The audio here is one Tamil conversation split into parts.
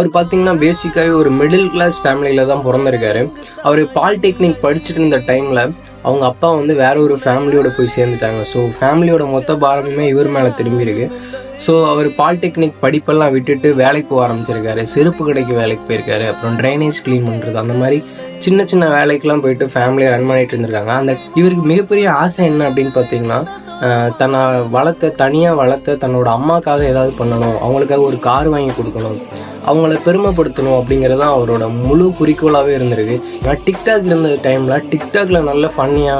அவர் பார்த்தீங்கன்னா பேசிக்காவே ஒரு மிடில் கிளாஸ் ஃபேமிலியில தான் பொறந்திருக்காரு. அவரு பாலிடெக்னிக் படிச்சுட்டு இருந்த டைம்ல, அவங்க அப்பா வந்து வேற ஒரு ஃபேமிலியோட போய் சேர்ந்துட்டாங்க. ஸோ ஃபேமிலியோட மொத்த பாரமுமே இவர் மேல திரும்பியிருக்கு. ஸோ அவர் பாலிடெக்னிக் படிப்பெல்லாம் விட்டுட்டு வேலைக்கு போக ஆரம்பிச்சிருக்காரு. செருப்பு கடைக்கு வேலைக்கு போயிருக்காரு. அப்புறம் ட்ரைனேஜ் கிளீன் பண்றது, அந்த மாரி சின்ன சின்ன வேலைக்கெல்லாம் போயிட்டு ஃபேமிலிய ரன் பண்ணிட்டு இருந்திருக்காங்க. இவருக்கு மிகப்பெரிய ஆசை என்ன அப்படின்னு பார்த்தீங்கன்னா, தன்னை தனியா வளர்த்த தன்னோட அம்மாக்காக ஏதாவது பண்ணணும். அவங்களுக்காக ஒரு கார் வாங்கி குடுக்கணும். அவங்கள பெருமைப்படுத்தணும் அப்படிங்கிறது தான் அவரோட முழு குறிக்கோளாவே இருந்திருக்கு. நான் டிக்டாக் இருந்த டைம்ல டிக்டாக்ல நல்ல ஃபன்னியா,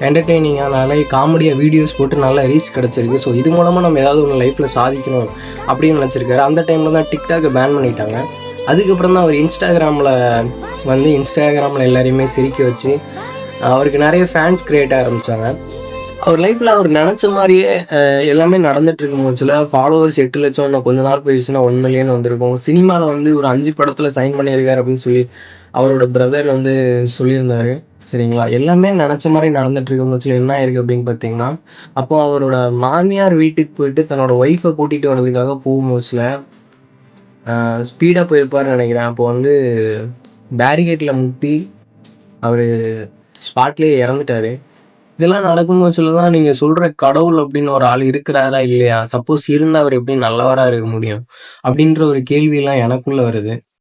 என்டர்டெய்னிங்கா நிறைய காமெடியா வீடியோஸ் போட்டு நல்ல ரீச் கிடைச்சிருக்கு. ஸோ இது மூலமா நம்ம ஏதாவது ஒன்று லைஃப்ல சாதிக்கணும் அப்படின்னு நினைச்சிருக்காரு. அந்த டைம்ல தான் டிக்டாக்கை பேன் பண்ணிட்டாங்க. அதுக்கப்புறம் தான் அவர் இன்ஸ்டாகிராம்ல எல்லாரையுமே சிரிக்க வச்சு அவருக்கு நிறைய ஃபேன்ஸ் கிரியேட் ஆரம்பிச்சாங்க. அவர் லைஃப்ல அவர் நினைச்ச மாதிரியே எல்லாமே நடந்துட்டு இருக்கும். சில ஃபாலோவர்ஸ் 8,00,000, இன்னும் கொஞ்ச நாள் போயிடுச்சுன்னா 1,000,000 வந்திருக்கும். சினிமாவில் வந்து ஒரு 5 படத்துல சைன் பண்ணியிருக்காரு அப்படின்னு சொல்லி அவரோட பிரதர் வந்து சொல்லியிருந்தாரு. சரிங்களா, எல்லாமே நினைச்ச மாதிரி நடந்துட்டு இருக்கும் பட்சத்தில் என்ன ஆயிருக்கு அப்படின்னு பார்த்தீங்கன்னா, அப்போ அவரோட மாமியார் வீட்டுக்கு போயிட்டு தன்னோட ஒய்ஃபை கூட்டிட்டு வர்றதுக்காக போகும்போதுல ஸ்பீடா போயிருப்பாருன்னு நினைக்கிறேன். அப்போ வந்து பேரிகேட்ல முட்டி அவரு ஸ்பாட்லயே இறந்துட்டாரு. இதெல்லாம் நடக்கும்போது தான் நீங்க சொல்ற கடவுள் அப்படின்னு ஒரு ஆள் இருக்கிறாரா இல்லையா? சப்போஸ் இருந்தா அவர் எப்படி நல்லவரா இருக்க முடியும்? அப்படின்ற ஒரு கேள்விலாம் எனக்குள்ள வருது.